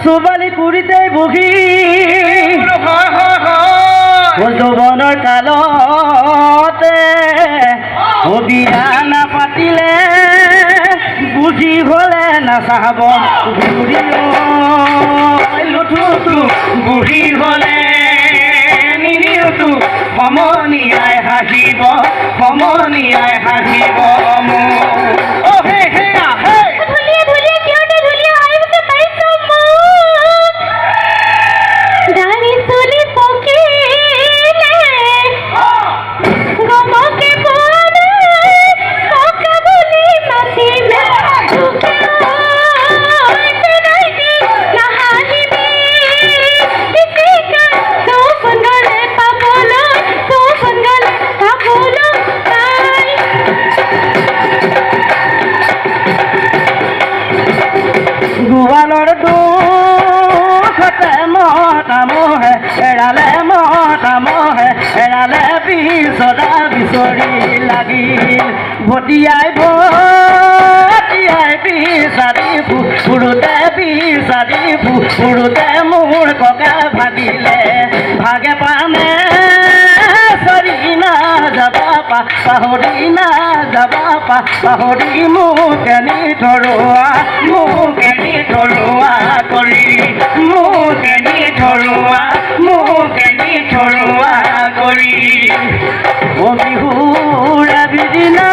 ছোৱালী পুৰিতে বহি যৌৱনৰ কালতে বিয়া নাপাতিলে বুজি হলে নাচাব লুঠুটো বুঢ়ী হলে নিনিওতো সমনীয়াই হাঁহিব মোক অ' হে হে আহে গোৱালৰ দুখতে মতামহে এৰালে বিচৰা বিচৰি লাগিল ভটিয়াই বিচাৰি ফুৰোতে মোৰ ককা ভাগিলে ভাগে পানে চৰি না যাবা পাহৰি মোক এনি ধৰোৱা কৰি অ বিহুৰ এদিনা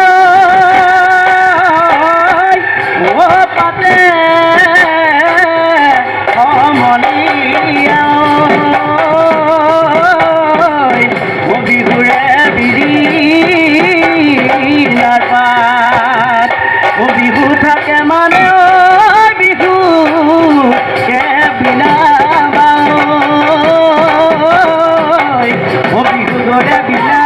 অ পাতে সমনীয়া অ বিহুৰে বিৰিণাৰ পাত অ বিহু থাকে মানে বিহু কে বিনা অ বিহু দৰে বিনা